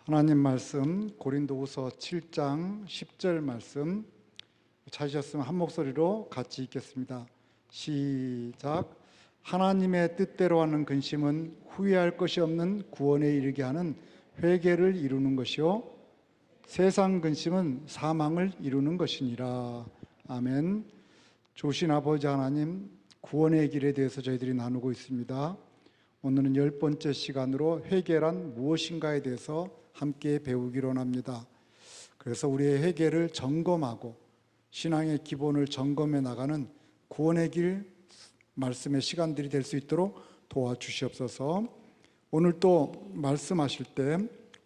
하나님 말씀 고린도후서 7장 10절 말씀 찾으셨으면 한 목소리로 같이 읽겠습니다. 시작. 하나님의 뜻대로 하는 근심은 후회할 것이 없는 구원에 이르게 하는 회개를 이루는 것이요 세상 근심은 사망을 이루는 것이니라. 아멘. 좋으신 아버지 하나님, 구원의 길에 대해서 저희들이 나누고 있습니다. 오늘은 10번째 시간으로 회개란 무엇인가에 대해서 함께 배우기로 합니다. 그래서 우리의 회개를 점검하고 신앙의 기본을 점검해 나가는 구원의 길 말씀의 시간들이 될 수 있도록 도와주시옵소서. 오늘 또 말씀하실 때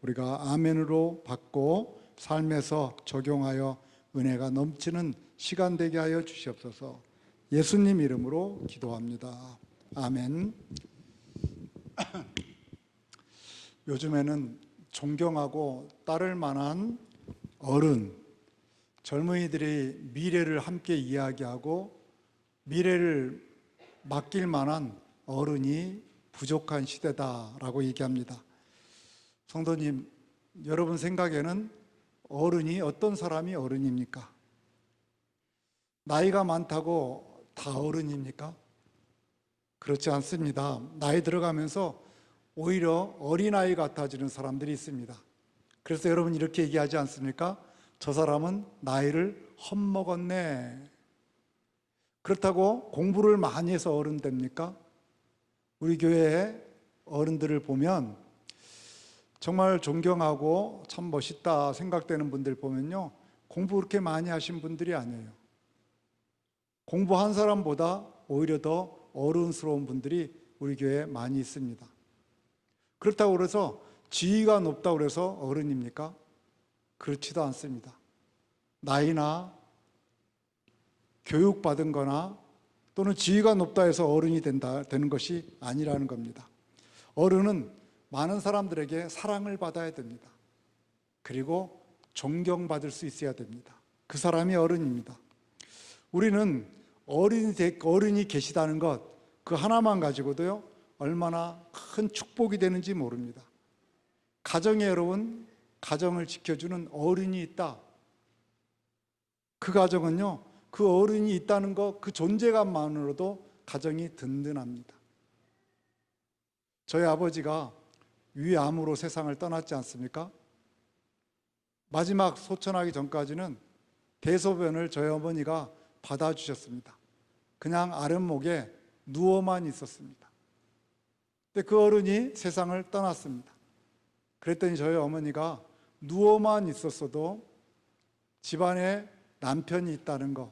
우리가 아멘으로 받고 삶에서 적용하여 은혜가 넘치는 시간 되게 하여 주시옵소서. 예수님 이름으로 기도합니다. 아멘. 요즘에는 존경하고 따를 만한 어른, 젊은이들이 미래를 함께 이야기하고 미래를 맡길 만한 어른이 부족한 시대다라고 얘기합니다. 성도님, 여러분 생각에는 어른이 어떤 사람이 어른입니까? 나이가 많다고 다 어른입니까? 그렇지 않습니다. 나이 들어가면서 오히려 어린아이 같아지는 사람들이 있습니다. 그래서 여러분 이렇게 얘기하지 않습니까? 저 사람은 나이를 헛먹었네. 그렇다고 공부를 많이 해서 어른 됩니까? 우리 교회의 어른들을 보면 정말 존경하고 참 멋있다 생각되는 분들 보면요, 공부 그렇게 많이 하신 분들이 아니에요. 공부한 사람보다 오히려 더 어른스러운 분들이 우리 교회에 많이 있습니다. 그렇다고 그래서 지위가 높다고 그래서 어른입니까? 그렇지도 않습니다. 나이나 교육받은 거나 또는 지위가 높다 해서 어른이 되는 것이 아니라는 겁니다. 어른은 많은 사람들에게 사랑을 받아야 됩니다. 그리고 존경받을 수 있어야 됩니다. 그 사람이 어른입니다. 우리는 어른이 계시다는 것, 그 하나만 가지고도요, 얼마나 큰 축복이 되는지 모릅니다. 가정에 여러분, 가정을 지켜주는 어른이 있다. 그 가정은요, 그 어른이 있다는 것, 그 존재감만으로도 가정이 든든합니다. 저희 아버지가 위암으로 세상을 떠났지 않습니까? 마지막 소천하기 전까지는 대소변을 저희 어머니가 받아주셨습니다. 그냥 아랫목에 누워만 있었습니다. 근데 그 어른이 세상을 떠났습니다. 그랬더니 저희 어머니가 누워만 있었어도 집안에 남편이 있다는 거,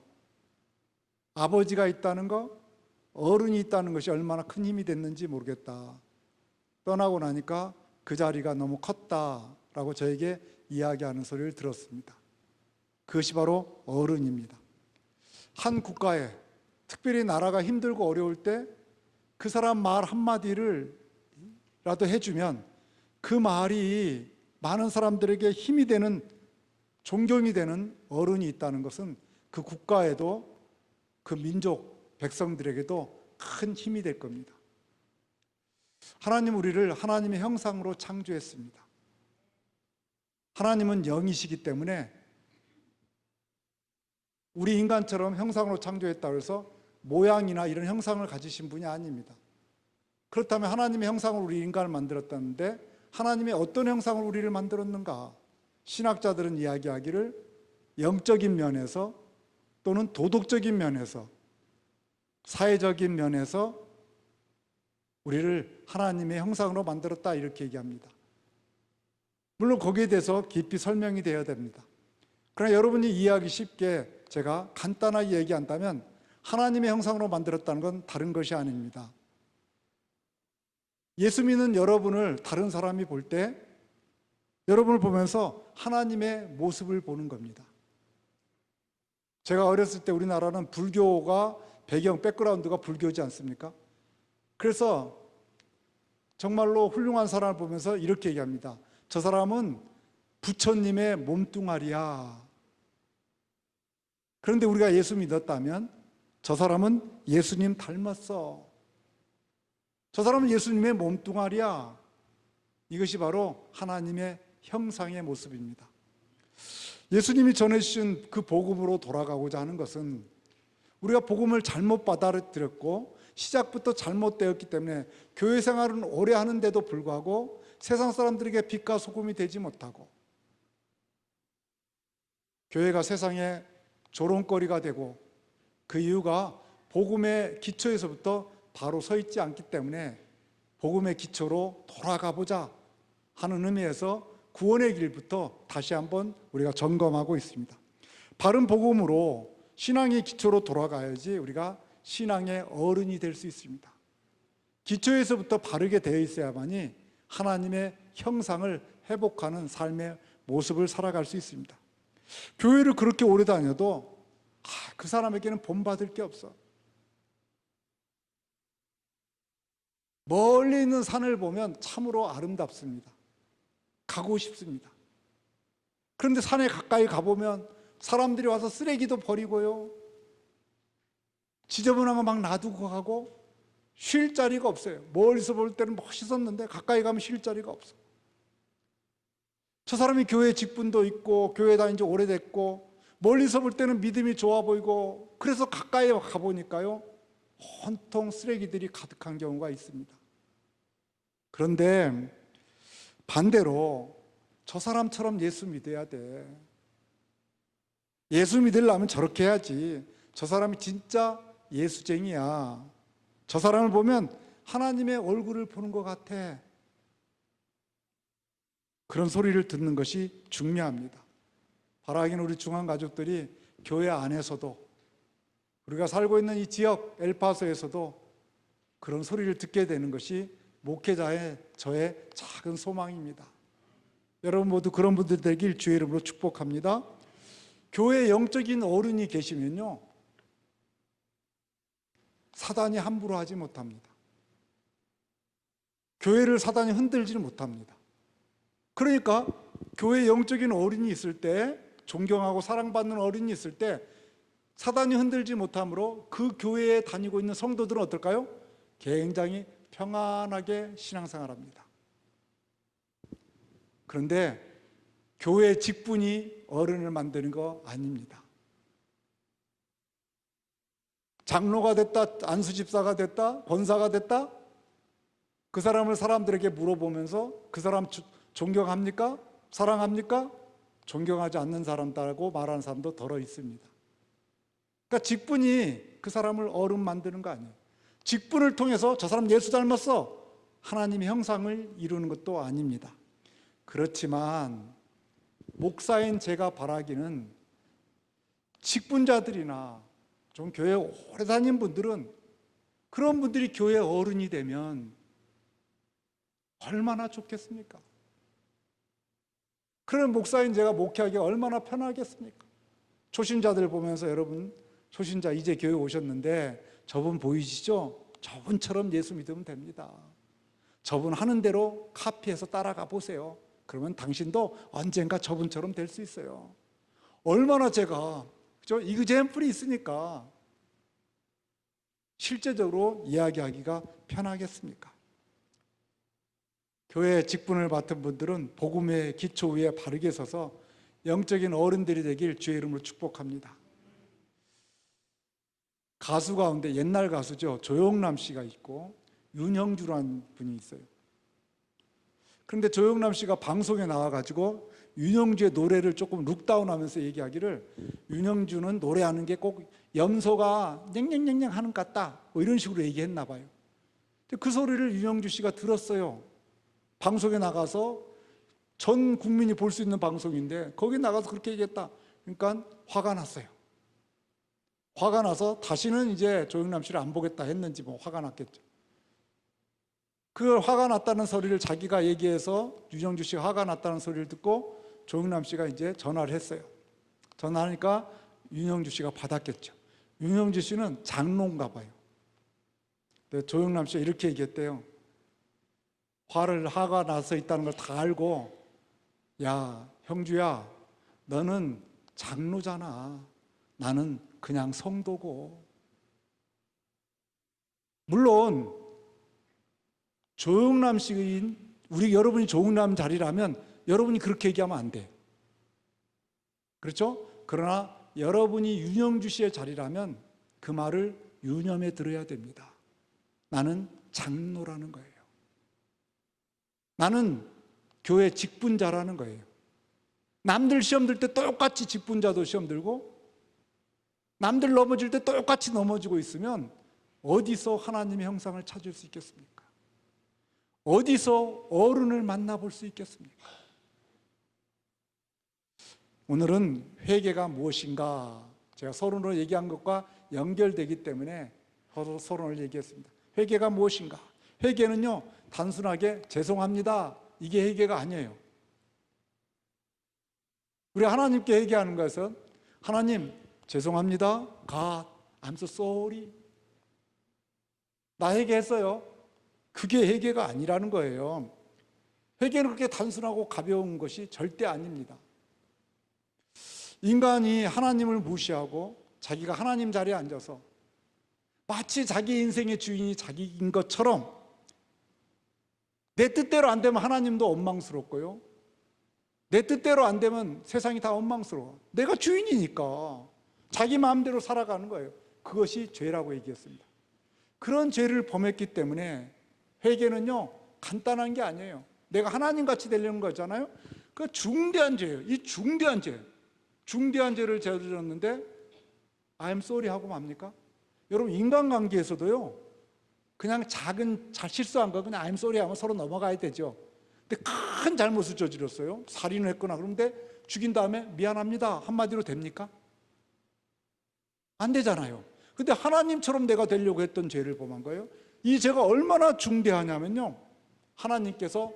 아버지가 있다는 거, 어른이 있다는 것이 얼마나 큰 힘이 됐는지 모르겠다. 떠나고 나니까 그 자리가 너무 컸다라고 저에게 이야기하는 소리를 들었습니다. 그것이 바로 어른입니다. 한 국가에 특별히 나라가 힘들고 어려울 때 그 사람 말 한마디를 라도 해주면 그 말이 많은 사람들에게 힘이 되는, 존경이 되는 어른이 있다는 것은 그 국가에도 그 민족, 백성들에게도 큰 힘이 될 겁니다. 하나님 우리를 하나님의 형상으로 창조했습니다. 하나님은 영이시기 때문에 우리 인간처럼 형상으로 창조했다고 해서 모양이나 이런 형상을 가지신 분이 아닙니다. 그렇다면 하나님의 형상으로 우리 인간을 만들었다는데 하나님의 어떤 형상으로 우리를 만들었는가? 신학자들은 이야기하기를 영적인 면에서 또는 도덕적인 면에서, 사회적인 면에서 우리를 하나님의 형상으로 만들었다 이렇게 얘기합니다. 물론 거기에 대해서 깊이 설명이 되어야 됩니다. 그러나 여러분이 이해하기 쉽게 제가 간단하게 얘기한다면 하나님의 형상으로 만들었다는 건 다른 것이 아닙니다. 예수 믿는 여러분을 다른 사람이 볼 때 여러분을 보면서 하나님의 모습을 보는 겁니다. 제가 어렸을 때 우리나라는 불교가 백그라운드가 불교지 않습니까? 그래서 정말로 훌륭한 사람을 보면서 이렇게 얘기합니다. 저 사람은 부처님의 몸뚱아리야. 그런데 우리가 예수 믿었다면 저 사람은 예수님 닮았어. 저 사람은 예수님의 몸뚱아리야. 이것이 바로 하나님의 형상의 모습입니다. 예수님이 전해주신 그 복음으로 돌아가고자 하는 것은 우리가 복음을 잘못 받아들였고 시작부터 잘못되었기 때문에 교회 생활은 오래 하는데도 불구하고 세상 사람들에게 빛과 소금이 되지 못하고 교회가 세상에 조롱거리가 되고 그 이유가 복음의 기초에서부터 바로 서 있지 않기 때문에 복음의 기초로 돌아가 보자 하는 의미에서 구원의 길부터 다시 한번 우리가 점검하고 있습니다. 바른 복음으로 신앙의 기초로 돌아가야지 우리가 신앙의 어른이 될 수 있습니다. 기초에서부터 바르게 되어 있어야만이 하나님의 형상을 회복하는 삶의 모습을 살아갈 수 있습니다. 교회를 그렇게 오래 다녀도 그 사람에게는 본받을 게 없어. 멀리 있는 산을 보면 참으로 아름답습니다. 가고 싶습니다. 그런데 산에 가까이 가보면 사람들이 와서 쓰레기도 버리고요, 지저분한 거 막 놔두고 가고 쉴 자리가 없어요. 멀리서 볼 때는 멋있었는데 가까이 가면 쉴 자리가 없어. 저 사람이 교회 직분도 있고 교회 다닌 지 오래됐고 멀리서 볼 때는 믿음이 좋아 보이고 그래서 가까이 가보니까요 온통 쓰레기들이 가득한 경우가 있습니다. 그런데 반대로 저 사람처럼 예수 믿어야 돼. 예수 믿으려면 저렇게 해야지. 저 사람이 진짜 예수쟁이야. 저 사람을 보면 하나님의 얼굴을 보는 것 같아. 그런 소리를 듣는 것이 중요합니다. 바라기는 우리 중앙 가족들이 교회 안에서도 우리가 살고 있는 이 지역 엘파소에서도 그런 소리를 듣게 되는 것이 목회자의 저의 작은 소망입니다. 여러분 모두 그런 분들 되길 주의 이름으로 축복합니다. 교회에 영적인 어른이 계시면요 사단이 함부로 하지 못합니다. 교회를 사단이 흔들지는 못합니다. 그러니까 교회에 영적인 어른이 있을 때, 존경하고 사랑받는 어른이 있을 때 사단이 흔들지 못하므로 그 교회에 다니고 있는 성도들은 어떨까요? 굉장히 평안하게 신앙생활합니다. 그런데 교회 직분이 어른을 만드는 거 아닙니다. 장로가 됐다, 안수집사가 됐다, 권사가 됐다, 그 사람을 사람들에게 물어보면서 그 사람 존경합니까? 사랑합니까? 존경하지 않는 사람다라고 말하는 사람도 더러 있습니다. 그러니까 직분이 그 사람을 어른 만드는 거 아니에요. 직분을 통해서 저 사람 예수 닮았어, 하나님의 형상을 이루는 것도 아닙니다. 그렇지만 목사인 제가 바라기는 직분자들이나 좀 교회 오래 다닌 분들은 그런 분들이 교회 어른이 되면 얼마나 좋겠습니까? 그런 목사인 제가 목회하기 얼마나 편하겠습니까? 초신자들 보면서 여러분, 초신자 이제 교회 오셨는데 저분 보이시죠? 저분처럼 예수 믿으면 됩니다. 저분 하는 대로 카피해서 따라가 보세요. 그러면 당신도 언젠가 저분처럼 될 수 있어요. 얼마나 제가 그죠? 이그젠플이 있으니까 실제적으로 이야기하기가 편하겠습니까? 교회 직분을 맡은 분들은 복음의 기초 위에 바르게 서서 영적인 어른들이 되길 주의 이름으로 축복합니다. 가수 가운데 옛날 가수죠, 조영남 씨가 있고 윤형주라는 분이 있어요. 그런데 조영남 씨가 방송에 나와가지고 윤형주의 노래를 조금 룩다운하면서 얘기하기를, 윤형주는 노래하는 게 꼭 염소가 냥냥냥냥 하는 것 같다, 뭐 이런 식으로 얘기했나 봐요. 근데 그 소리를 윤형주 씨가 들었어요. 방송에 나가서 전 국민이 볼 수 있는 방송인데 거기 나가서 그렇게 얘기했다. 그러니까 화가 났어요. 화가 나서 다시는 이제 조영남 씨를 안 보겠다 했는지 뭐 화가 났겠죠. 그 화가 났다는 소리를 자기가 얘기해서 윤형주 씨가 화가 났다는 소리를 듣고 조영남 씨가 이제 전화를 했어요. 전화하니까 윤형주 씨가 받았겠죠. 윤형주 씨는 장로인가 봐요. 근데 조영남 씨가 이렇게 얘기했대요. 화가 나서 있다는 걸 다 알고, 야 형주야, 너는 장로잖아, 나는 그냥 성도고. 물론 조영남 씨인 우리 여러분이 조영남 자리라면 여러분이 그렇게 얘기하면 안 돼. 그렇죠? 그러나 여러분이 윤영주 씨의 자리라면 그 말을 유념해 들어야 됩니다. 나는 장로라는 거예요. 나는 교회 직분자라는 거예요. 남들 시험 들 때 똑같이 직분자도 시험 들고 남들 넘어질 때 똑같이 넘어지고 있으면 어디서 하나님의 형상을 찾을 수 있겠습니까? 어디서 어른을 만나볼 수 있겠습니까? 오늘은 회개가 무엇인가, 제가 서론으로 얘기한 것과 연결되기 때문에 서론을 얘기했습니다. 회개가 무엇인가? 회개는요, 단순하게 죄송합니다, 이게 회개가 아니에요. 우리 하나님께 회개하는 것은 하나님 죄송합니다, God, I'm so sorry, 나 회개했어요. 그게 회개가 아니라는 거예요. 회개는 그렇게 단순하고 가벼운 것이 절대 아닙니다. 인간이 하나님을 무시하고 자기가 하나님 자리에 앉아서 마치 자기 인생의 주인이 자기인 것처럼 내 뜻대로 안 되면 하나님도 원망스럽고요, 내 뜻대로 안 되면 세상이 다 원망스러워. 내가 주인이니까 자기 마음대로 살아가는 거예요. 그것이 죄라고 얘기했습니다. 그런 죄를 범했기 때문에 회개는요, 간단한 게 아니에요. 내가 하나님같이 되려는 거잖아요. 그 중대한 죄예요. 이 중대한 죄를 저질렀는데 I'm sorry 하고 맙니까? 여러분, 인간관계에서도요, 그냥 작은 실수한 거 그냥 I'm sorry 하면 서로 넘어가야 되죠. 근데 큰 잘못을 저질렀어요. 살인을 했거나. 그런데 죽인 다음에 미안합니다 한마디로 됩니까? 안 되잖아요. 근데 하나님처럼 내가 되려고 했던 죄를 범한 거예요. 이 죄가 얼마나 중대하냐면요, 하나님께서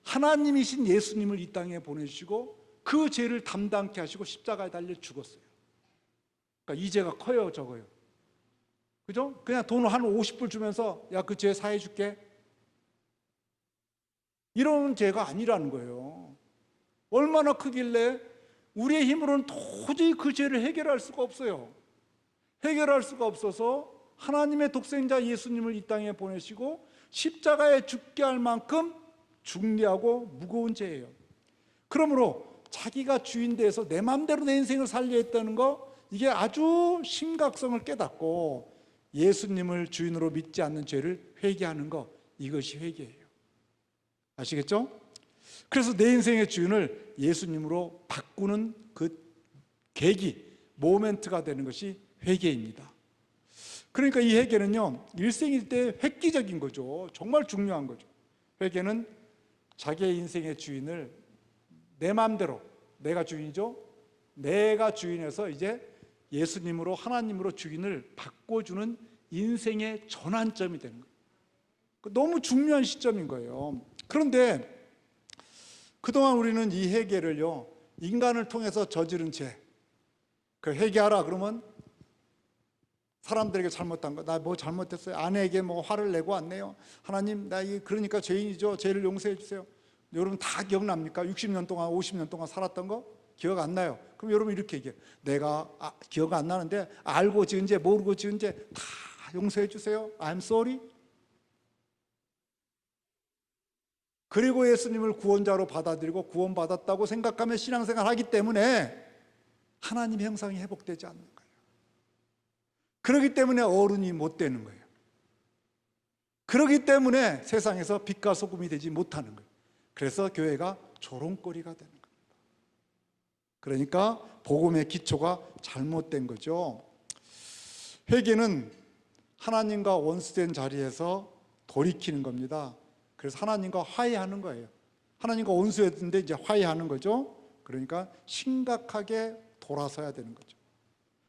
하나님이신 예수님을 이 땅에 보내주시고 그 죄를 담당케 하시고 십자가에 달려 죽었어요. 그러니까 이 죄가 커요, 적어요? 그죠? 그냥 돈을 한 50불 주면서 야, 그 죄 사해 줄게, 이런 죄가 아니라는 거예요. 얼마나 크길래 우리의 힘으로는 도저히 그 죄를 해결할 수가 없어요. 해결할 수가 없어서 하나님의 독생자 예수님을 이 땅에 보내시고 십자가에 죽게 할 만큼 중대하고 무거운 죄예요. 그러므로 자기가 주인 돼서 내 마음대로 내 인생을 살려 했다는 거, 이게 아주 심각성을 깨닫고 예수님을 주인으로 믿지 않는 죄를 회개하는 거, 이것이 회개예요. 아시겠죠? 그래서 내 인생의 주인을 예수님으로 바꾸는 그 계기, 모멘트가 되는 것이 회개입니다. 그러니까 이 회개는요, 일생일 때 획기적인 거죠. 정말 중요한 거죠. 회개는 자기의 인생의 주인을 내 마음대로, 내가 주인이죠, 내가 주인에서 이제 예수님으로, 하나님으로 주인을 바꿔주는 인생의 전환점이 되는 거예요. 너무 중요한 시점인 거예요. 그런데 그동안 우리는 이 회개를요, 인간을 통해서 저지른 죄, 그 회개하라 그러면 사람들에게 잘못한 거, 나 뭐 잘못했어요, 아내에게 뭐 화를 내고 왔네요, 하나님 나 그러니까 죄인이죠, 죄를 용서해 주세요. 여러분 다 기억납니까? 60년 동안 50년 동안 살았던 거 기억 안 나요? 그럼 여러분 이렇게 얘기해요. 내가 기억 안 나는데 알고 지은 죄 모르고 지은 죄 다 용서해 주세요, I'm sorry. 그리고 예수님을 구원자로 받아들이고 구원받았다고 생각하며 신앙생활 하기 때문에 하나님의 형상이 회복되지 않는 거예요. 그렇기 때문에 어른이 못 되는 거예요. 그렇기 때문에 세상에서 빛과 소금이 되지 못하는 거예요. 그래서 교회가 조롱거리가 되는 겁니다. 그러니까 복음의 기초가 잘못된 거죠. 회개는 하나님과 원수된 자리에서 돌이키는 겁니다. 그래서 하나님과 화해하는 거예요. 하나님과 원수였는데 이제 화해하는 거죠. 그러니까 심각하게 돌아서야 되는 거죠.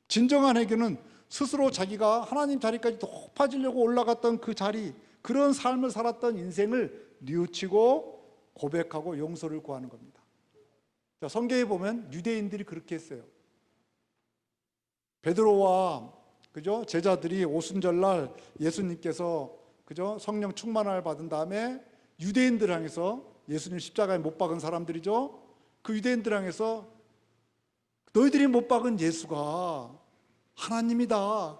진정한 회개는 스스로 자기가 하나님 자리까지 높아지려고 올라갔던 그 자리, 그런 삶을 살았던 인생을 뉘우치고 고백하고 용서를 구하는 겁니다. 자, 성경에 보면 유대인들이 그렇게 했어요. 베드로와 그죠? 제자들이 오순절날 예수님께서 그죠? 성령 충만을 받은 다음에 유대인들 향해서, 예수님 십자가에 못 박은 사람들이죠. 그 유대인들 향해서 너희들이 못 박은 예수가 하나님이다,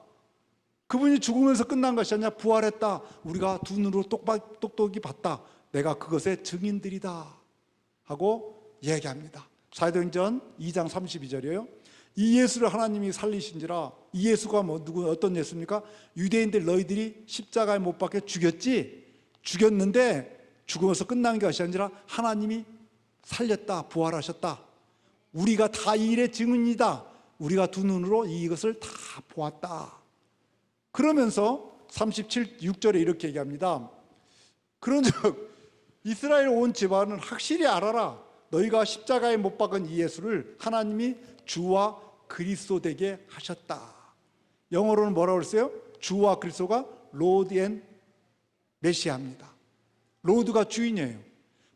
그분이 죽으면서 끝난 것이 아니라 부활했다, 우리가 두 눈으로 똑똑히 봤다, 내가 그것의 증인들이다 하고 얘기합니다. 사도행전 2장 32절이에요. 이 예수를 하나님이 살리신지라. 이 예수가 어떤 예수입니까? 유대인들 너희들이 십자가에 못 박혀 죽였지? 죽였는데 죽으면서 끝난 것이 아니라 하나님이 살렸다, 부활하셨다. 우리가 다 이 일의 증인이다. 우리가 두 눈으로 이것을 다 보았다. 그러면서 37절에 이렇게 얘기합니다. 그런즉 이스라엘 온 집안은 확실히 알아라. 너희가 십자가에 못 박은 이 예수를 하나님이 주와 그리스도 되게 하셨다. 영어로는 뭐라고 그랬어요? 주와 그리스도가 로드 앤 메시아입니다. 로드가 주인이에요.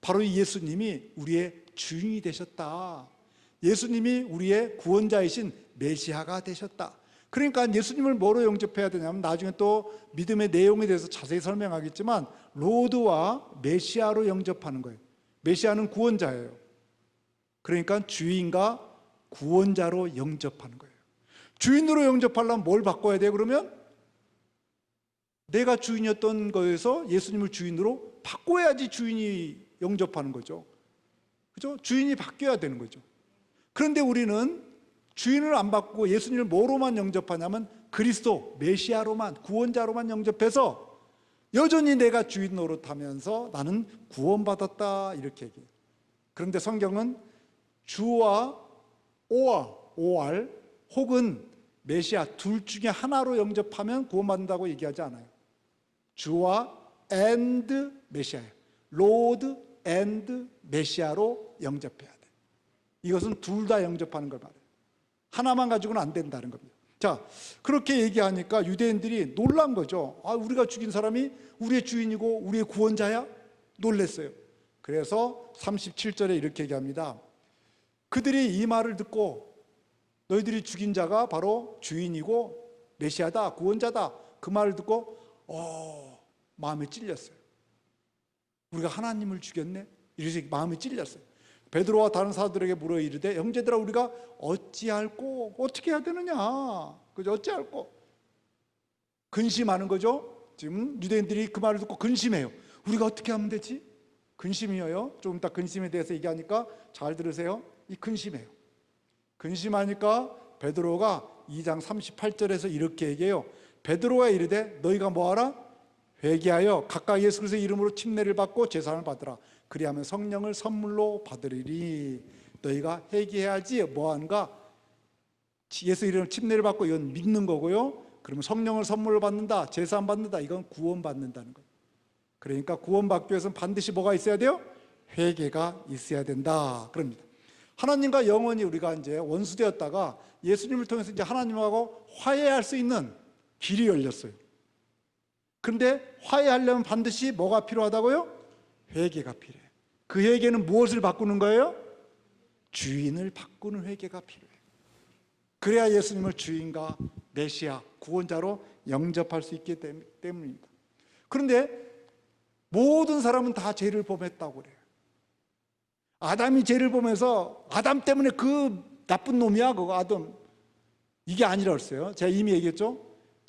바로 이 예수님이 우리의 주인이 되셨다. 예수님이 우리의 구원자이신 메시아가 되셨다. 그러니까 예수님을 뭐로 영접해야 되냐면 나중에 또 믿음의 내용에 대해서 자세히 설명하겠지만 로드와 메시아로 영접하는 거예요. 메시아는 구원자예요. 그러니까 주인과 구원자로 영접하는 거예요. 주인으로 영접하려면 뭘 바꿔야 돼요? 그러면 내가 주인이었던 거에서 예수님을 주인으로 바꿔야지 주인이 영접하는 거죠. 그죠? 주인이 바뀌어야 되는 거죠. 그런데 우리는 주인을 안 바꾸고 예수님을 뭐로만 영접하냐면 그리스도, 메시아로만, 구원자로만 영접해서 여전히 내가 주인 노릇하면서 나는 구원받았다 이렇게 얘기해요. 그런데 성경은 주와 OR 혹은 메시아 둘 중에 하나로 영접하면 구원받는다고 얘기하지 않아요. 주와 and 메시아예요. 로드 and 메시아로 영접해야 돼. 이것은 둘 다 영접하는 걸 말해요. 하나만 가지고는 안 된다는 겁니다. 자, 그렇게 얘기하니까 유대인들이 놀란 거죠. 아, 우리가 죽인 사람이 우리의 주인이고 우리의 구원자야? 놀랬어요. 그래서 37절에 이렇게 얘기합니다. 그들이 이 말을 듣고 너희들이 죽인 자가 바로 주인이고 메시아다, 구원자다. 그 말을 듣고 마음이 찔렸어요. 우리가 하나님을 죽였네? 이래서 마음이 찔렸어요. 베드로와 다른 사도들에게 물어 이르되 형제들아 우리가 어찌할꼬? 어떻게 해야 되느냐? 그죠? 어찌할꼬? 근심하는 거죠. 지금 유대인들이 그 말을 듣고 근심해요. 우리가 어떻게 하면 되지? 근심이에요. 좀 이따 근심에 대해서 얘기하니까 잘 들으세요. 이 근심해요. 근심하니까 베드로가 2장 38절에서 이렇게 얘기해요. 베드로가 이르되 너희가 뭐하라? 회개하여 각각 예수 그리스도의 이름으로 침례를 받고 제사를 받으라. 그리하면 성령을 선물로 받으리니. 너희가 회개해야지 뭐하는가? 예수 이름으로 침례를 받고 이건 믿는 거고요. 그러면 성령을 선물로 받는다, 제사 안 받는다, 이건 구원 받는다는 거예요. 그러니까 구원받기 위해서는 반드시 뭐가 있어야 돼요? 회개가 있어야 된다 그럽니다. 하나님과 영원히 우리가 이제 원수되었다가 예수님을 통해서 이제 하나님하고 화해할 수 있는 길이 열렸어요. 그런데 화해하려면 반드시 뭐가 필요하다고요? 회개가 필요해요. 그 회개는 무엇을 바꾸는 거예요? 주인을 바꾸는 회개가 필요해요. 그래야 예수님을 주인과 메시아, 구원자로 영접할 수 있기 때문입니다. 그런데 모든 사람은 다 죄를 범했다고 그래요. 아담이 죄를 범해서 아담 때문에 그 나쁜 놈이야 그거 아담, 이게 아니라 그랬어요. 제가 이미 얘기했죠.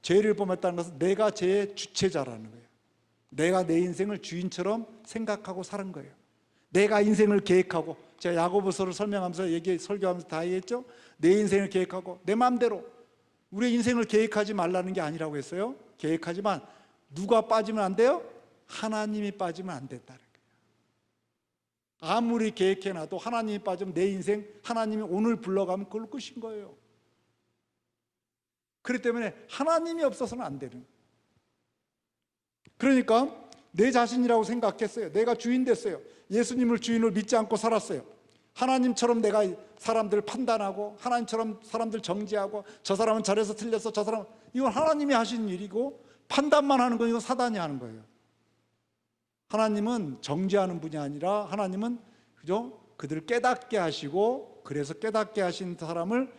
죄를 범했다는 것은 내가 죄의 주체자라는 거예요. 내가 내 인생을 주인처럼 생각하고 사는 거예요. 내가 인생을 계획하고, 제가 야고보서를 설명하면서 설교하면서 다 얘기했죠. 내 인생을 계획하고 내 마음대로. 우리의 인생을 계획하지 말라는 게 아니라고 했어요. 계획하지만 누가 빠지면 안 돼요? 하나님이 빠지면 안 된다는 거예요. 아무리 계획해놔도 하나님이 빠지면 내 인생 하나님이 오늘 불러가면 그걸 끝인 거예요. 그렇기 때문에 하나님이 없어서는 안 되는 거예요. 그러니까 내 자신이라고 생각했어요. 내가 주인 됐어요. 예수님을 주인으로 믿지 않고 살았어요. 하나님처럼 내가 사람들을 판단하고 하나님처럼 사람들 정지하고 저 사람은 잘해서 틀렸어, 저 사람은, 이건 하나님이 하신 일이고 판단만 하는 건 이건 사단이 하는 거예요. 하나님은 정지하는 분이 아니라 하나님은 그죠? 그들을 깨닫게 하시고, 그래서 깨닫게 하신 사람을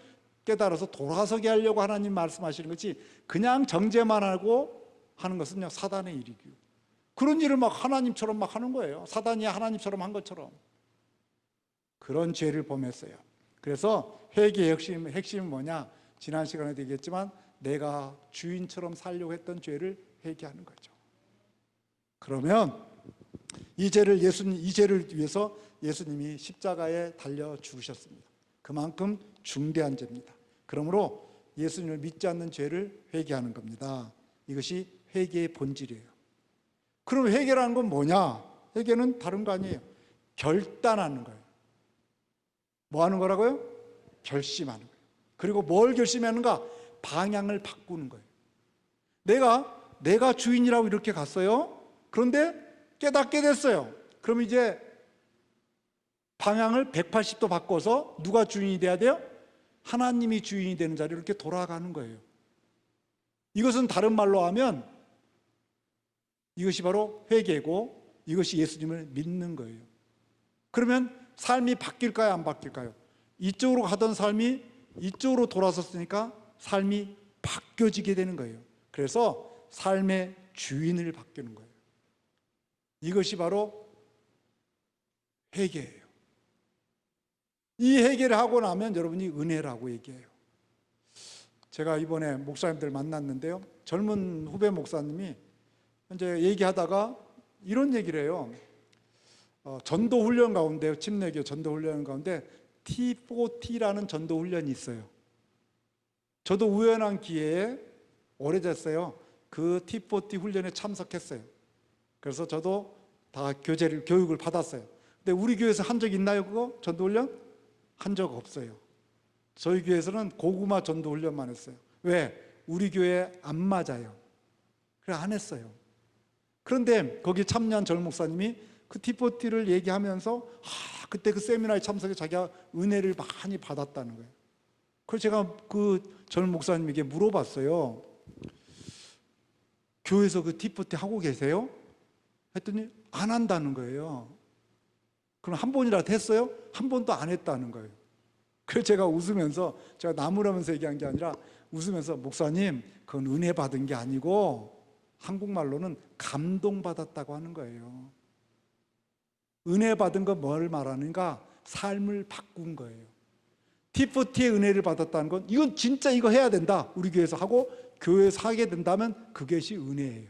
깨달아서 돌아서게 하려고 하나님 말씀하시는 거지, 그냥 정죄만 하고 하는 것은요 사단의 일이고요. 그런 일을 막 하나님처럼 막 하는 거예요. 사단이 하나님처럼 한 것처럼. 그런 죄를 범했어요. 그래서 회개의 핵심은 뭐냐? 지난 시간에도 얘기했지만 내가 주인처럼 살려고 했던 죄를 회개하는 거죠. 그러면 이 죄를 위해서 예수님이 십자가에 달려 죽으셨습니다. 그만큼 중대한 죄입니다. 그러므로 예수님을 믿지 않는 죄를 회개하는 겁니다. 이것이 회개의 본질이에요. 그럼 회개라는 건 뭐냐? 회개는 다른 거 아니에요. 결단하는 거예요. 뭐 하는 거라고요? 결심하는 거예요. 그리고 뭘 결심하는가? 방향을 바꾸는 거예요. 내가 주인이라고 이렇게 갔어요. 그런데 깨닫게 됐어요. 그럼 이제 방향을 180도 바꿔서 누가 주인이 돼야 돼요? 하나님이 주인이 되는 자리로 이렇게 돌아가는 거예요. 이것은 다른 말로 하면 이것이 바로 회개고 이것이 예수님을 믿는 거예요. 그러면 삶이 바뀔까요? 안 바뀔까요? 이쪽으로 가던 삶이 이쪽으로 돌아섰으니까 삶이 바뀌어지게 되는 거예요. 그래서 삶의 주인을 바뀌는 거예요. 이것이 바로 회개예요. 이 회개를 하고 나면 여러분이 은혜라고 얘기해요. 제가 이번에 목사님들 만났는데요, 젊은 후배 목사님이 이제 얘기하다가 이런 얘기를 해요. 전도 훈련 가운데, 침례교 전도 훈련 가운데 T4T라는 전도 훈련이 있어요. 저도 우연한 기회에 오래됐어요. 그 T4T 훈련에 참석했어요. 그래서 저도 다 교육을 받았어요. 근데 우리 교회에서 한 적 있나요? 그거 전도 훈련? 한 적 없어요. 저희 교회에서는 고구마 전도 훈련만 했어요. 왜? 우리 교회에 안 맞아요. 그래서 안 했어요. 그런데 거기 참여한 전 목사님이 그 T4T를 얘기하면서 그때 그 세미나에 참석해 자기가 은혜를 많이 받았다는 거예요. 그래서 제가 그 전 목사님에게 물어봤어요. 교회에서 그 T4T 하고 계세요? 했더니 안 한다는 거예요. 그럼 한 번이라도 했어요? 한 번도 안 했다는 거예요. 그래서 제가 웃으면서, 제가 나무라면서 얘기한 게 아니라 웃으면서, 목사님 그건 은혜 받은 게 아니고 한국말로는 감동받았다고 하는 거예요. 은혜 받은 건 뭘 말하는가? 삶을 바꾼 거예요. T4T의 은혜를 받았다는 건 이건 진짜 이거 해야 된다, 우리 교회에서 하고 교회에서 하게 된다면 그것이 은혜예요.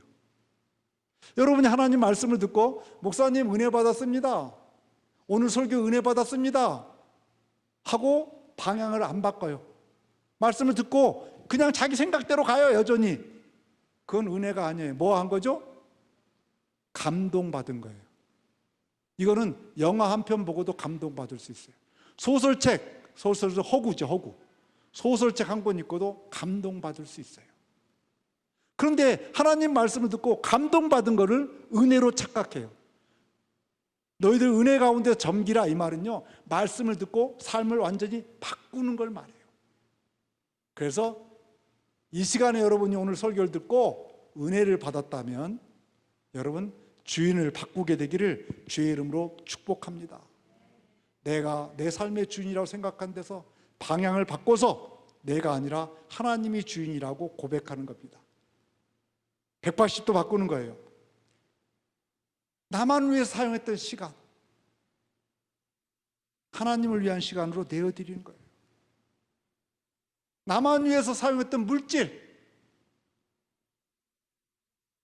여러분이 하나님 말씀을 듣고 목사님 은혜 받았습니다, 오늘 설교 은혜 받았습니다 하고 방향을 안 바꿔요. 말씀을 듣고 그냥 자기 생각대로 가요, 여전히. 그건 은혜가 아니에요. 뭐 한 거죠? 감동받은 거예요. 이거는 영화 한 편 보고도 감동받을 수 있어요. 소설도 허구죠, 허구. 소설책 한 권 읽고도 감동받을 수 있어요. 그런데 하나님 말씀을 듣고 감동받은 거를 은혜로 착각해요. 너희들 은혜 가운데 점기라, 이 말은요, 말씀을 듣고 삶을 완전히 바꾸는 걸 말해요. 그래서 이 시간에 여러분이 오늘 설교를 듣고 은혜를 받았다면 여러분 주인을 바꾸게 되기를 주의 이름으로 축복합니다. 내가 내 삶의 주인이라고 생각한 데서 방향을 바꿔서 내가 아니라 하나님이 주인이라고 고백하는 겁니다. 180도 바꾸는 거예요. 나만 위해서 사용했던 시간, 하나님을 위한 시간으로 내어드리는 거예요. 나만 위해서 사용했던 물질,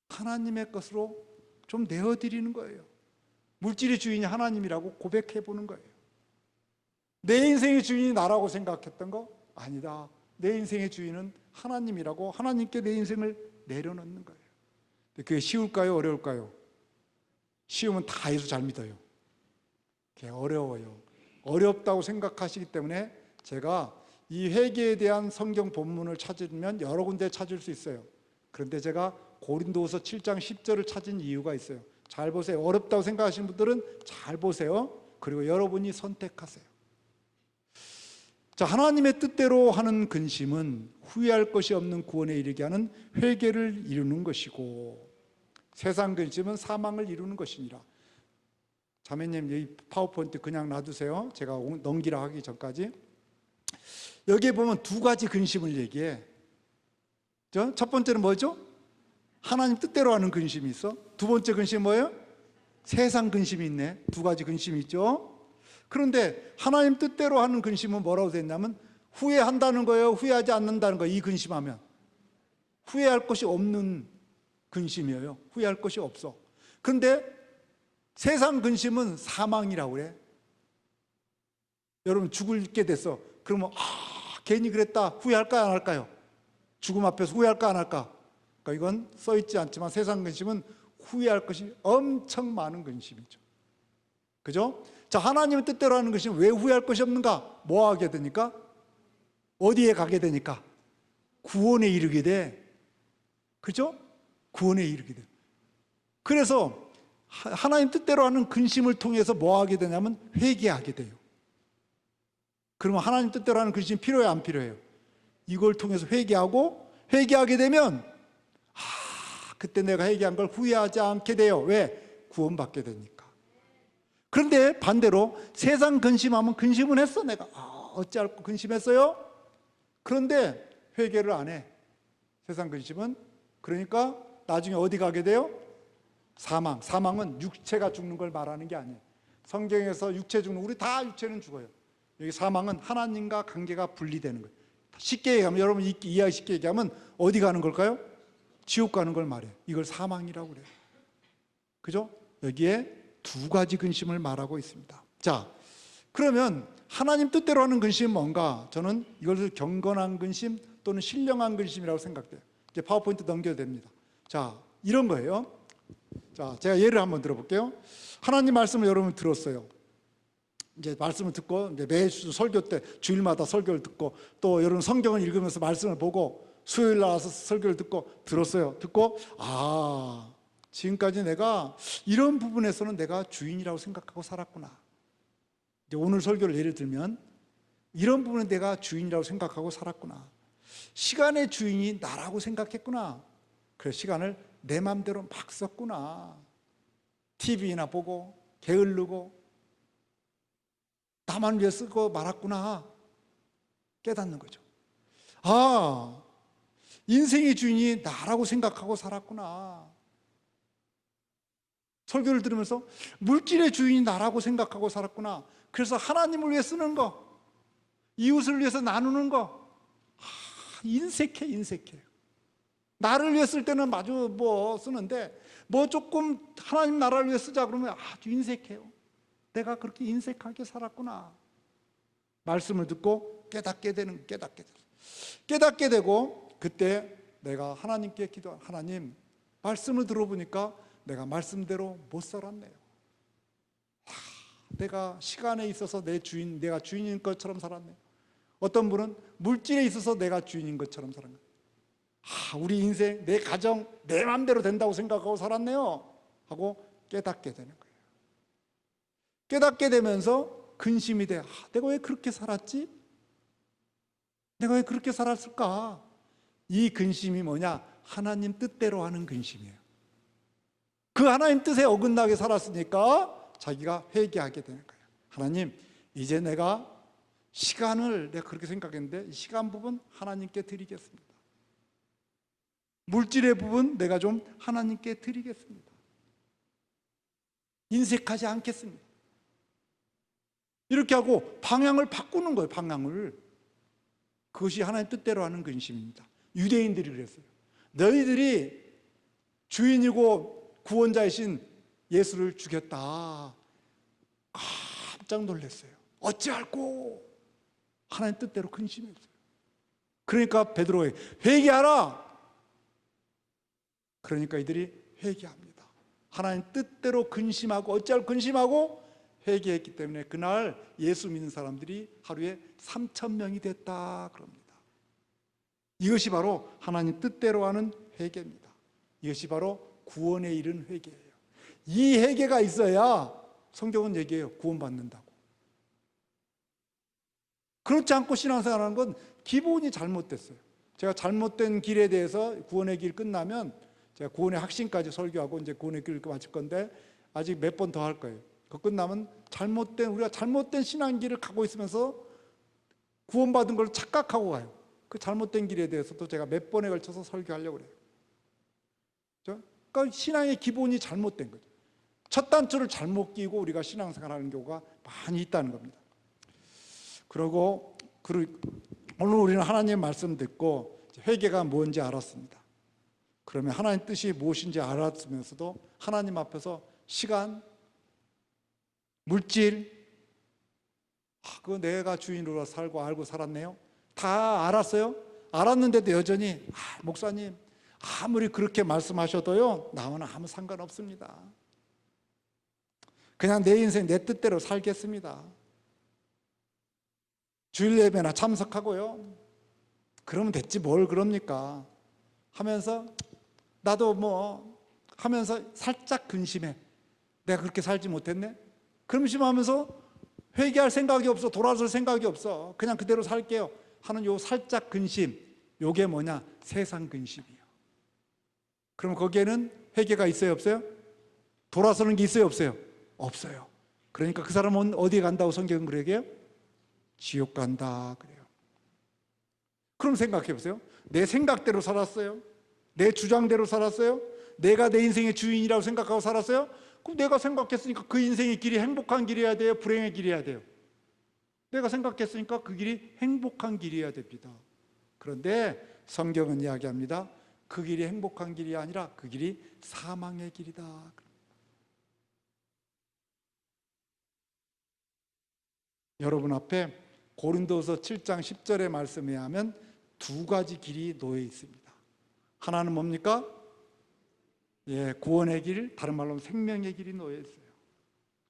하나님의 것으로 좀 내어드리는 거예요. 물질의 주인이 하나님이라고 고백해 보는 거예요. 내 인생의 주인이 나라고 생각했던 거 아니다, 내 인생의 주인은 하나님이라고 하나님께 내 인생을 내려놓는 거예요. 그게 쉬울까요? 어려울까요? 쉬우면 다 예수 잘 믿어요. 그게 어려워요. 어렵다고 생각하시기 때문에 제가 이 회개에 대한 성경 본문을 찾으면 여러 군데 찾을 수 있어요. 그런데 제가 고린도후서 7장 10절을 찾은 이유가 있어요. 잘 보세요. 어렵다고 생각하시는 분들은 잘 보세요. 그리고 여러분이 선택하세요. 자, 하나님의 뜻대로 하는 근심은 후회할 것이 없는 구원에 이르게 하는 회개를 이루는 것이고, 세상 근심은 사망을 이루는 것이니라. 자매님, 이 파워포인트 그냥 놔두세요. 제가 넘기라 하기 전까지. 여기에 보면 두 가지 근심을 얘기해. 첫 번째는 뭐죠? 하나님 뜻대로 하는 근심이 있어. 두 번째 근심은 뭐예요? 세상 근심이 있네. 두 가지 근심이 있죠. 그런데 하나님 뜻대로 하는 근심은 뭐라고 됐냐면 후회한다는 거예요, 후회하지 않는다는 거예요. 이 근심하면 후회할 것이 없는 근심이에요. 후회할 것이 없어. 그런데 세상 근심은 사망이라고 그래. 여러분 죽게 됐어. 그러면 괜히 그랬다 후회할까 안 할까요? 죽음 앞에서 후회할까 안 할까? 그러니까 이건 써있지 않지만 세상 근심은 후회할 것이 엄청 많은 근심이죠. 그죠? 자, 하나님의 뜻대로 하는 것이 왜 후회할 것이 없는가? 뭐 하게 되니까? 어디에 가게 되니까? 구원에 이르게 돼. 그죠? 구원에 이르게 돼. 그래서 하나님 뜻대로 하는 근심을 통해서 뭐 하게 되냐면 회개하게 돼요. 그러면 하나님 뜻대로 하는 근심이 필요해요, 안 필요해요? 이걸 통해서 회개하게 되면 그때 내가 회개한 걸 후회하지 않게 돼요. 왜? 구원받게 되니까. 그런데 반대로 세상 근심하면 근심은 했어. 내가 어찌할꼬 근심했어요? 그런데 회개를 안 해. 세상 근심은. 그러니까 나중에 어디 가게 돼요? 사망은 육체가 죽는 걸 말하는 게 아니에요. 성경에서 육체 죽는, 우리 다 육체는 죽어요. 여기 사망은 하나님과 관계가 분리되는 거예요. 쉽게 얘기하면, 여러분 이해하기 쉽게 얘기하면 어디 가는 걸까요? 지옥 가는 걸 말해요. 이걸 사망이라고 그래요. 그죠? 여기에 두 가지 근심을 말하고 있습니다. 자, 그러면 하나님 뜻대로 하는 근심은 뭔가? 저는 이것을 경건한 근심 또는 신령한 근심이라고 생각돼요. 이제 파워포인트 넘겨도 됩니다. 자, 이런 거예요. 자, 제가 예를 한번 들어볼게요. 하나님 말씀을 여러분 들었어요. 이제 말씀을 듣고 이제 매주 설교 때 주일마다 설교를 듣고 또 여러분 성경을 읽으면서 말씀을 보고 수요일 나와서 설교를 듣고 들었어요. 듣고 지금까지 내가 이런 부분에서는 내가 주인이라고 생각하고 살았구나. 이제 오늘 설교를 예를 들면 이런 부분은 내가 주인이라고 생각하고 살았구나. 시간의 주인이 나라고 생각했구나. 그래서 시간을 내 맘대로 막 썼구나. TV나 보고 게으르고 나만 위해 쓰고 말았구나. 깨닫는 거죠. 인생의 주인이 나라고 생각하고 살았구나. 설교를 들으면서 물질의 주인이 나라고 생각하고 살았구나. 그래서 하나님을 위해 쓰는 거, 이웃을 위해서 나누는 거, 인색해. 나를 위해 쓸 때는 마주 쓰는데 조금 하나님 나라를 위해 쓰자 그러면 아주 인색해요. 내가 그렇게 인색하게 살았구나. 말씀을 듣고 깨닫게 되고 그때 내가 하나님께 하나님 말씀을 들어보니까 내가 말씀대로 못 살았네요. 내가 시간에 있어서 내가 주인인 것처럼 살았네요. 어떤 분은 물질에 있어서 내가 주인인 것처럼 살았네요. 우리 인생, 내 가정, 내 마음대로 된다고 생각하고 살았네요 하고 깨닫게 되는 거예요. 깨닫게 되면서 근심이 돼. 내가 왜 그렇게 살았지? 내가 왜 그렇게 살았을까? 이 근심이 뭐냐? 하나님 뜻대로 하는 근심이에요. 그 하나님 뜻에 어긋나게 살았으니까 자기가 회개하게 되는 거예요. 하나님, 이제 내가 시간을 내가 그렇게 생각했는데 이 시간 부분 하나님께 드리겠습니다. 물질의 부분 내가 좀 하나님께 드리겠습니다. 인색하지 않겠습니다. 이렇게 하고 방향을 바꾸는 거예요. 방향을. 그것이 하나님 뜻대로 하는 근심입니다. 유대인들이 그랬어요. 너희들이 주인이고 구원자이신 예수를 죽였다. 깜짝 놀랐어요. 어찌할꼬? 하나님 뜻대로 근심했어요. 그러니까 베드로에게 회개하라. 그러니까 이들이 회개합니다. 하나님 뜻대로 근심하고 어찌할 근심하고 회개했기 때문에 그날 예수 믿는 사람들이 하루에 3,000명이 됐다 그럽니다. 이것이 바로 하나님 뜻대로 하는 회개입니다. 이것이 바로 구원에 이른 회개예요. 이 회개가 있어야 성경은 얘기해요. 구원받는다고. 그렇지 않고 신앙생활하는 건 기본이 잘못됐어요. 제가 잘못된 길에 대해서 구원의 길 끝나면 제가 구원의 확신까지 설교하고 이제 구원의 길을 마칠 건데 아직 몇 번 더 할 거예요. 그 끝나면 우리가 잘못된 신앙길을 가고 있으면서 구원받은 걸 착각하고 가요. 그 잘못된 길에 대해서도 제가 몇 번에 걸쳐서 설교하려고 그래요. 그렇죠? 그러니까 신앙의 기본이 잘못된 거죠. 첫 단추를 잘못 끼고 우리가 신앙생활하는 경우가 많이 있다는 겁니다. 그리고 오늘 우리는 하나님의 말씀 듣고 회개가 뭔지 알았습니다. 그러면 하나님 뜻이 무엇인지 알았으면서도 하나님 앞에서 시간, 물질, 그거 내가 주인으로 살고 알고 살았네요. 다 알았어요. 알았는데도 여전히 목사님 아무리 그렇게 말씀하셔도요 나와는 아무 상관없습니다. 그냥 내 인생 내 뜻대로 살겠습니다. 주일 예배나 참석하고요. 그러면 됐지 뭘 그럽니까? 하면서 나도 뭐 하면서 살짝 근심해. 내가 그렇게 살지 못했네? 근심하면서 회개할 생각이 없어. 돌아설 생각이 없어. 그냥 그대로 살게요 하는 요 살짝 근심, 요게 뭐냐? 세상 근심이에요. 그럼 거기에는 회개가 있어요 없어요? 돌아서는 게 있어요 없어요? 없어요. 그러니까 그 사람은 어디에 간다고 성경은 그러게요? 지옥 간다 그래요. 그럼 생각해 보세요. 내 생각대로 살았어요? 내 주장대로 살았어요? 내가 내 인생의 주인이라고 생각하고 살았어요? 그럼 내가 생각했으니까 그 인생의 길이 행복한 길이어야 돼요? 불행의 길이어야 돼요? 내가 생각했으니까 그 길이 행복한 길이어야 됩니다. 그런데 성경은 이야기합니다. 그 길이 행복한 길이 아니라 그 길이 사망의 길이다. 여러분 앞에 고린도서 7장 10절의 말씀에 하면 두 가지 길이 놓여 있습니다. 하나는 뭡니까? 구원의 길, 다른 말로 생명의 길이 놓여 있어요.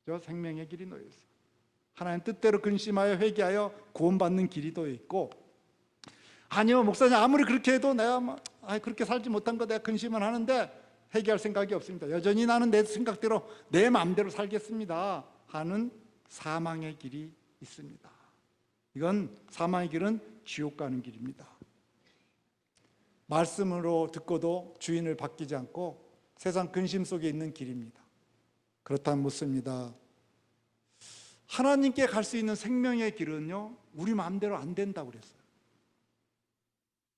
그죠? 생명의 길이 놓여 있어요. 하나님 뜻대로 근심하여 회개하여 구원받는 길이 놓여 있고, 아니요 목사님 아무리 그렇게 해도 내가 그렇게 살지 못한 거 내가 근심은 하는데 회개할 생각이 없습니다. 여전히 나는 내 생각대로 내 마음대로 살겠습니다 하는 사망의 길이 있습니다. 이건 사망의 길은 지옥 가는 길입니다. 말씀으로 듣고도 주인을 바뀌지 않고 세상 근심 속에 있는 길입니다. 그렇다면 묻습니다. 하나님께 갈 수 있는 생명의 길은요 우리 마음대로 안 된다고 그랬어요.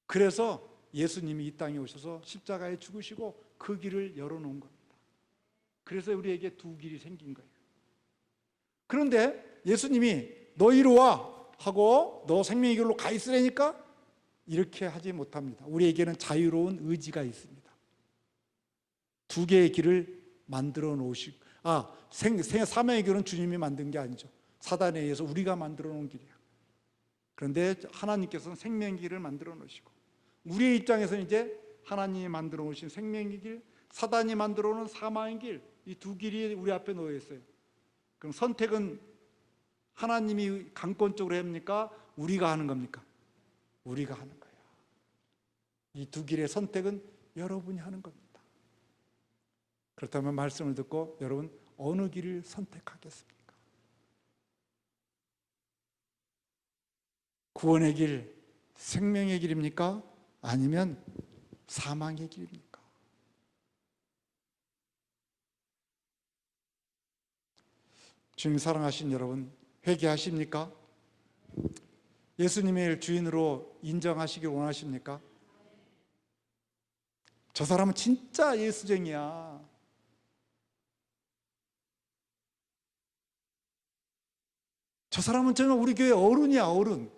그래서 예수님이 이 땅에 오셔서 십자가에 죽으시고 그 길을 열어놓은 겁니다. 그래서 우리에게 두 길이 생긴 거예요. 그런데 예수님이 너 이리 와 하고 너 생명의 길로 가 있으라니까 이렇게 하지 못합니다. 우리에게는 자유로운 의지가 있습니다. 두 개의 길을 만들어 놓으시고 사명의 길은 주님이 만든 게 아니죠. 사단에 의해서 우리가 만들어 놓은 길이야. 그런데 하나님께서는 생명의 길을 만들어 놓으시고 우리의 입장에서는 이제 하나님이 만들어 놓으신 생명의 길, 사단이 만들어 놓은 사망의 길, 이 두 길이 우리 앞에 놓여 있어요. 그럼 선택은 하나님이 강권적으로 합니까? 우리가 하는 겁니까? 우리가 하는 거예요. 이 두 길의 선택은 여러분이 하는 겁니다. 그렇다면 말씀을 듣고 여러분 어느 길을 선택하겠습니까? 구원의 길, 생명의 길입니까? 아니면 사망의 길입니까? 주님 사랑하신 여러분, 회개하십니까? 예수님의 주인으로 인정하시길 원하십니까? 저 사람은 진짜 예수쟁이야. 저 사람은 정말 우리 교회 어른이야, 어른.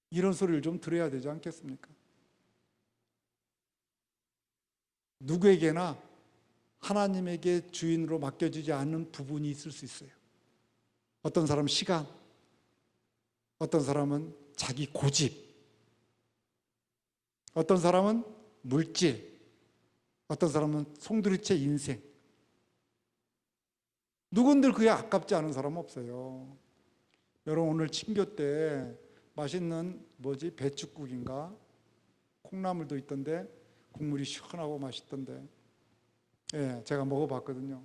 이런 소리를 좀 들어야 되지 않겠습니까? 누구에게나 하나님에게 주인으로 맡겨지지 않는 부분이 있을 수 있어요. 어떤 사람은 시간, 어떤 사람은 자기 고집, 어떤 사람은 물질, 어떤 사람은 송두리째 인생. 누군들 그게 아깝지 않은 사람 없어요. 여러분 오늘 친교 때 맛있는 배추국인가 콩나물도 있던데 국물이 시원하고 맛있던데 제가 먹어봤거든요.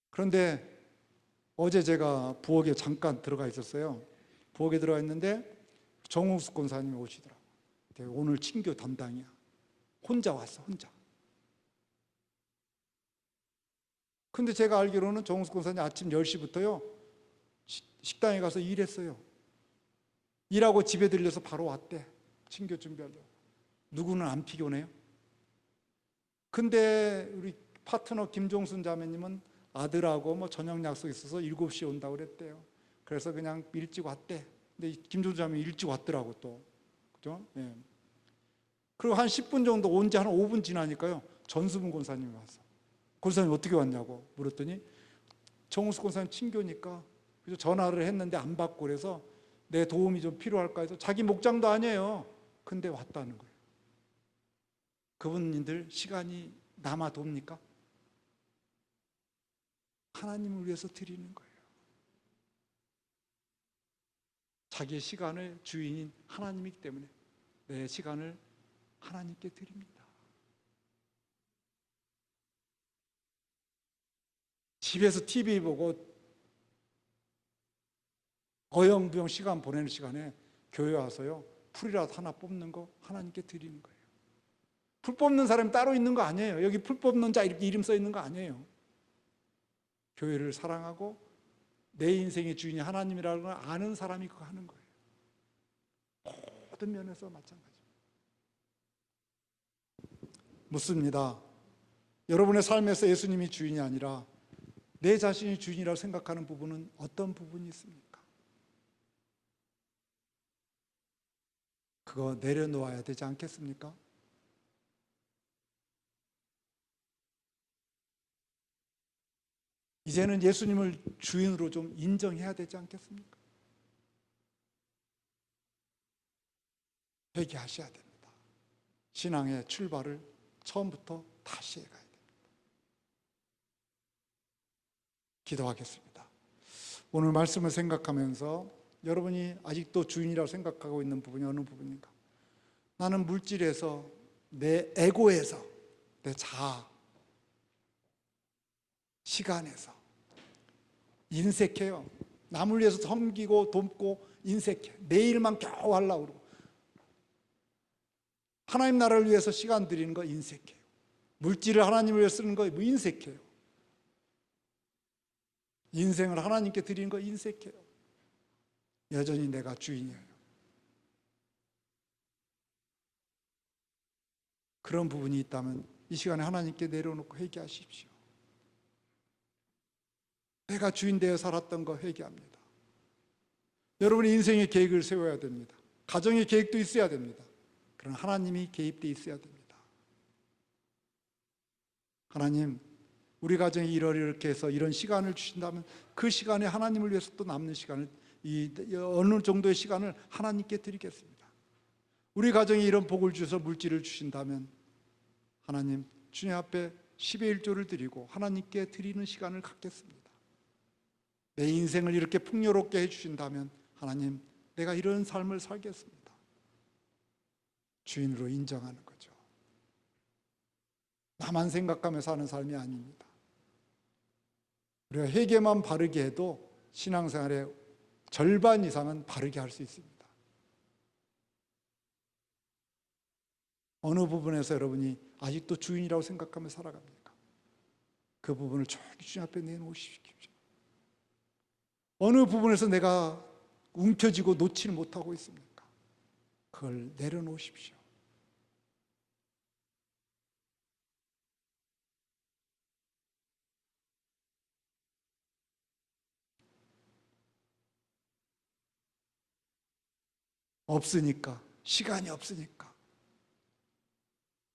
그런데 어제 제가 부엌에 잠깐 들어가 있었어요. 부엌에 들어가 있는데 정우숙 권사님이 오시더라고요. 오늘 친교 담당이야. 혼자 왔어, 혼자. 근데 제가 알기로는 정우숙 권사님 아침 10시부터요 식당에 가서 일했어요. 일하고 집에 들려서 바로 왔대. 친교 준비하려고. 누구는 안 피곤해요? 근데 우리 파트너 김종순 자매님은 아들하고 저녁 약속 있어서 7시에 온다고 그랬대요. 그래서 그냥 일찍 왔대. 근데 김종순 자매님 일찍 왔더라고 또. 그죠? 예. 그리고 한 10분 정도 온 지 한 5분 지나니까요 전수분 권사님이 왔어. 권사님 어떻게 왔냐고 물었더니 정우숙 권사님 친교니까 그래서 전화를 했는데 안 받고 그래서 내 도움이 좀 필요할까 해서 자기 목장도 아니에요. 근데 왔다는 거예요. 그분들 시간이 남아 돕니까? 하나님을 위해서 드리는 거예요. 자기의 시간의 주인인 하나님이기 때문에 내 시간을 하나님께 드립니다. 집에서 TV 보고 어영부영 시간 보내는 시간에 교회 와서요 풀이라도 하나 뽑는 거 하나님께 드리는 거예요. 풀 뽑는 사람이 따로 있는 거 아니에요. 여기 풀 뽑는 자 이렇게 이름 써 있는 거 아니에요. 교회를 사랑하고 내 인생의 주인이 하나님이라는 걸 아는 사람이 그거 하는 거예요. 모든 면에서 마찬가지입니다. 묻습니다. 여러분의 삶에서 예수님이 주인이 아니라 내 자신이 주인이라고 생각하는 부분은 어떤 부분이 있습니까? 그거 내려놓아야 되지 않겠습니까? 이제는 예수님을 주인으로 좀 인정해야 되지 않겠습니까? 회개하셔야 됩니다. 신앙의 출발을 처음부터 다시 해가야 됩니다. 기도하겠습니다. 오늘 말씀을 생각하면서 여러분이 아직도 주인이라고 생각하고 있는 부분이 어느 부분인가? 나는 물질에서, 내 에고에서, 내 자아, 시간에서 인색해요. 남을 위해서 섬기고 돕고 인색해. 내일만 겨우 하려고 그러고 하나님 나라를 위해서 시간 드리는 거 인색해요. 물질을 하나님을 위해 쓰는 거 인색해요. 인생을 하나님께 드리는 거 인색해요. 여전히 내가 주인이에요. 그런 부분이 있다면 이 시간에 하나님께 내려놓고 회개하십시오. 내가 주인 되어 살았던 거 회개합니다. 여러분의 인생의 계획을 세워야 됩니다. 가정의 계획도 있어야 됩니다. 그러나 하나님이 개입되어 있어야 됩니다. 하나님, 우리 가정이 이렇게 해서 이런 시간을 주신다면 그 시간에 하나님을 위해서 또 남는 시간을 어느 정도의 시간을 하나님께 드리겠습니다. 우리 가정에 이런 복을 주셔서 물질을 주신다면 하나님, 주님 앞에 10의 1조를 드리고 하나님께 드리는 시간을 갖겠습니다. 내 인생을 이렇게 풍요롭게 해주신다면 하나님, 내가 이런 삶을 살겠습니다. 주인으로 인정하는 거죠. 나만 생각하며 사는 삶이 아닙니다. 우리가 회개만 바르게 해도 신앙생활의 절반 이상은 바르게 할 수 있습니다. 어느 부분에서 여러분이 아직도 주인이라고 생각하며 살아갑니까? 그 부분을 저기 주님 앞에 내놓으십시오. 어느 부분에서 내가 움켜쥐고 놓지를 못하고 있습니까? 그걸 내려놓으십시오. 없으니까, 시간이 없으니까.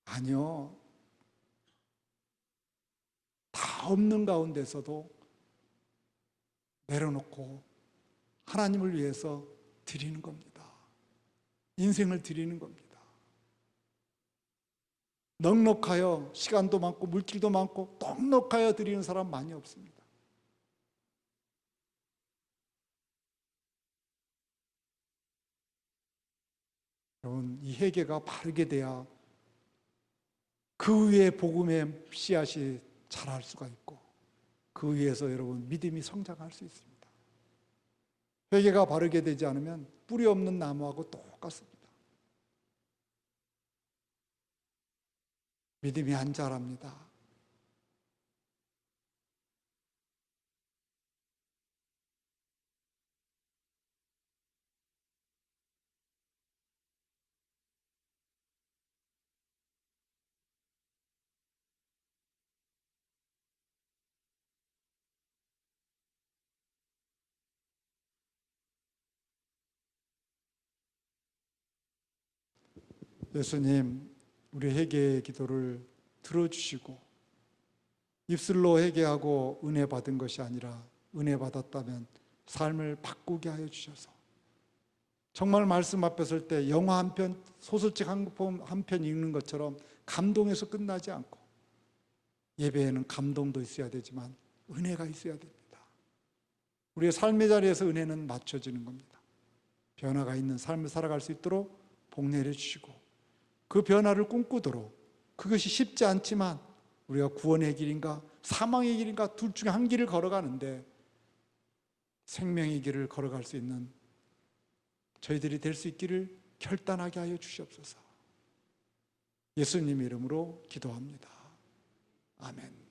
아니요. 다 없는 가운데서도 내려놓고 하나님을 위해서 드리는 겁니다. 인생을 드리는 겁니다. 넉넉하여 시간도 많고 물질도 많고 넉넉하여 드리는 사람 많이 없습니다. 여러분, 이 회개가 바르게 돼야 그 위에 복음의 씨앗이 자랄 수가 있고 그 위에서 여러분 믿음이 성장할 수 있습니다. 회개가 바르게 되지 않으면 뿌리 없는 나무하고 똑같습니다. 믿음이 안 자랍니다. 예수님, 우리 회개의 기도를 들어주시고 입술로 회개하고 은혜 받은 것이 아니라 은혜 받았다면 삶을 바꾸게 하여 주셔서 정말 말씀 앞에 설 때 영화 한 편, 소설책 한 편 읽는 것처럼 감동해서 끝나지 않고 예배에는 감동도 있어야 되지만 은혜가 있어야 됩니다. 우리의 삶의 자리에서 은혜는 맞춰지는 겁니다. 변화가 있는 삶을 살아갈 수 있도록 복 내려주시고 그 변화를 꿈꾸도록, 그것이 쉽지 않지만 우리가 구원의 길인가 사망의 길인가 둘 중에 한 길을 걸어가는데 생명의 길을 걸어갈 수 있는 저희들이 될 수 있기를 결단하게 하여 주시옵소서. 예수님 이름으로 기도합니다. 아멘.